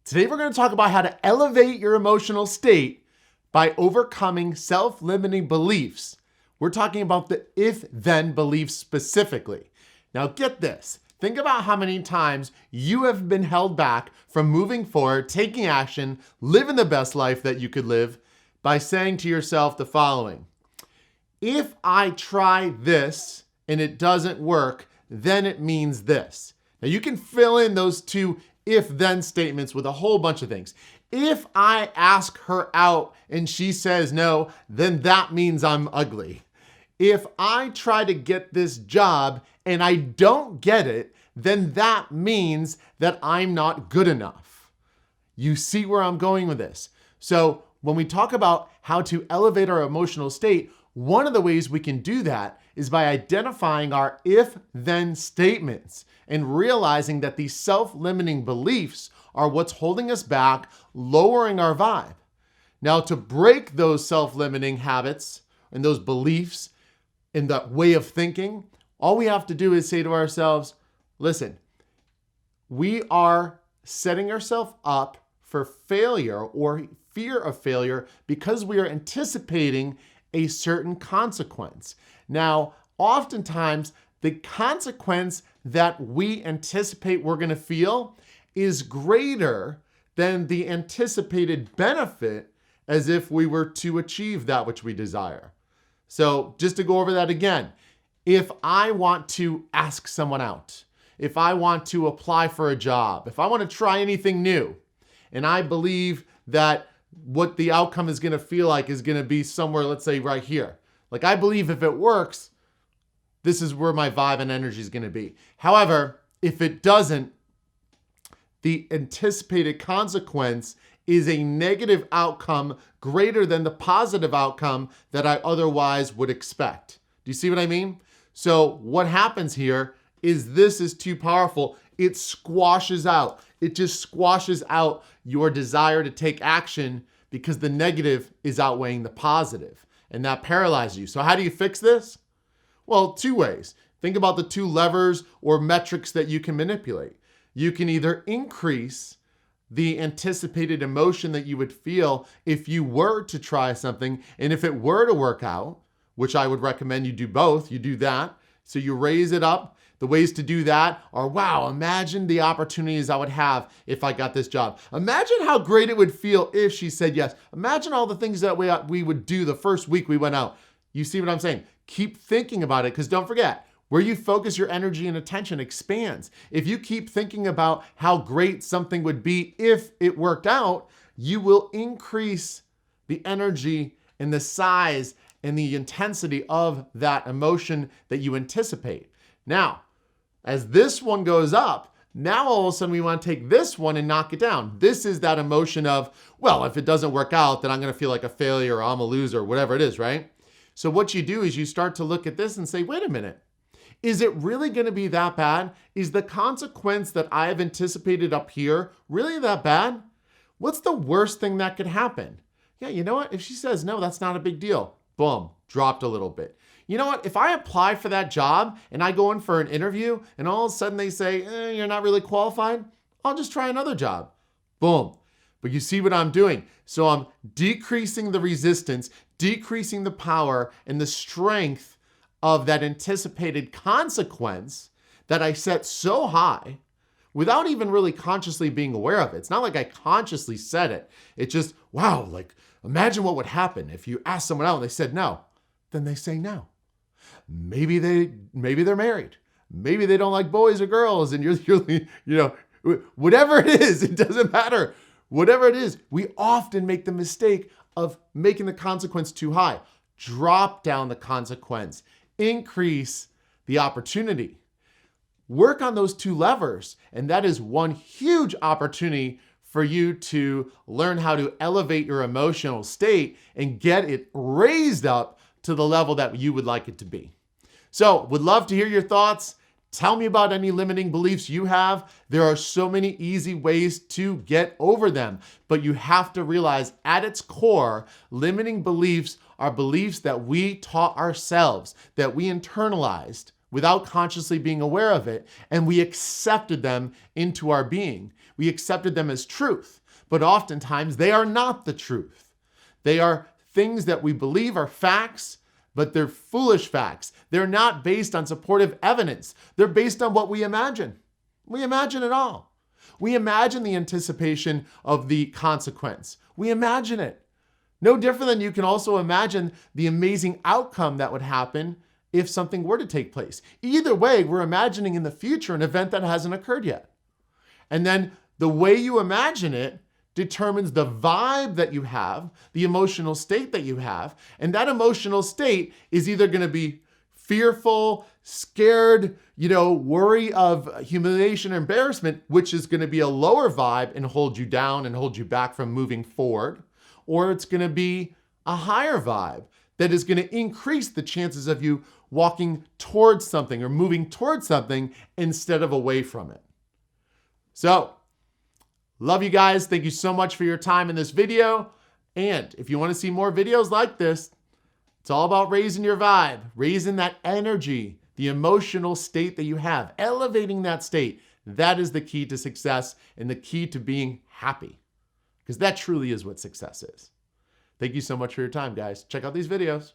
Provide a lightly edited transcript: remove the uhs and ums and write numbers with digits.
Today we're going to talk about how to elevate your emotional state by overcoming self-limiting beliefs. We're talking about the if-then beliefs specifically. Now get this. Think about how many times you have been held back from moving forward, taking action, living the best life that you could live by saying to yourself the following: if I try this and it doesn't work, then it means this. Now you can fill in those two if-then statements with a whole bunch of things. If I ask her out and she says no, then that means I'm ugly. If I try to get this job and I don't get it, then that means that I'm not good enough. You see where I'm going with this? So when we talk about how to elevate our emotional state, one of the ways we can do that is by identifying our if-then statements and realizing that these self-limiting beliefs are what's holding us back, lowering our vibe. Now, to break those self-limiting habits and those beliefs and that way of thinking, all we have to do is say to ourselves, listen, we are setting ourselves up for failure or fear of failure because we are anticipating a certain consequence. Now, oftentimes, the consequence that we anticipate we're going to feel is greater than the anticipated benefit as if we were to achieve that which we desire. So just to go over that again, if I want to ask someone out, if I want to apply for a job, if I want to try anything new, and I believe that what the outcome is going to feel like is going to be somewhere, let's say right here. Like I believe if it works, this is where my vibe and energy is going to be. However, if it doesn't, the anticipated consequence is a negative outcome greater than the positive outcome that I otherwise would expect. Do you see what I mean? So what happens here is this is too powerful. It squashes out. It just squashes out your desire to take action because the negative is outweighing the positive, and that paralyzes you. So how do you fix this? Well, two ways. Think about the two levers or metrics that you can manipulate. You can either increase the anticipated emotion that you would feel if you were to try something, and if it were to work out, which I would recommend you do both, you do that. So you raise it up. The ways to do that are, wow, imagine the opportunities I would have if I got this job. Imagine how great it would feel if she said yes. Imagine all the things that we would do the first week we went out. You see what I'm saying? Keep thinking about it, because don't forget, where you focus your energy and attention expands. If you keep thinking about how great something would be if it worked out, you will increase the energy and the size and the intensity of that emotion that you anticipate. Now, as this one goes up, now all of a sudden we want to take this one and knock it down. This is that emotion of, well, if it doesn't work out, then I'm going to feel like a failure or I'm a loser, or whatever it is, right? So what you do is you start to look at this and say, wait a minute, is it really going to be that bad? Is the consequence that I have anticipated up here really that bad? What's the worst thing that could happen? Yeah, you know what? If she says no, that's not a big deal. Boom, dropped a little bit. You know what? If I apply for that job and I go in for an interview and all of a sudden they say, you're not really qualified, I'll just try another job. Boom. But you see what I'm doing? So I'm decreasing the resistance, decreasing the power and the strength of that anticipated consequence that I set so high without even really consciously being aware of it. It's not like I consciously said it. It's just, wow, like imagine what would happen if you asked someone out and they said no. Then they say no. Maybe they're married. Maybe they don't like boys or girls, and you're whatever it is, it doesn't matter. Whatever it is, we often make the mistake of making the consequence too high. Drop down the consequence. Increase the opportunity. Work on those two levers, and that is one huge opportunity for you to learn how to elevate your emotional state and get it raised up to the level that you would like it to be. So, would love to hear your thoughts. Tell me about any limiting beliefs you have. There are so many easy ways to get over them, but you have to realize at its core, limiting beliefs are beliefs that we taught ourselves, that we internalized without consciously being aware of it, and we accepted them into our being. We accepted them as truth, but oftentimes they are not the truth. They are things that we believe are facts, but they're foolish facts. They're not based on supportive evidence. They're based on what we imagine. We imagine it all. We imagine the anticipation of the consequence. We imagine it. No different than you can also imagine the amazing outcome that would happen if something were to take place. Either way, we're imagining in the future an event that hasn't occurred yet. And then the way you imagine it determines the vibe that you have, the emotional state that you have. And that emotional state is either going to be fearful, scared, worry of humiliation or embarrassment, which is going to be a lower vibe and hold you down and hold you back from moving forward. Or it's going to be a higher vibe that is going to increase the chances of you walking towards something or moving towards something instead of away from it. So, love you guys. Thank you so much for your time in this video. And if you want to see more videos like this, it's all about raising your vibe, raising that energy, the emotional state that you have, elevating that state. That is the key to success and the key to being happy, because that truly is what success is. Thank you so much for your time, guys. Check out these videos.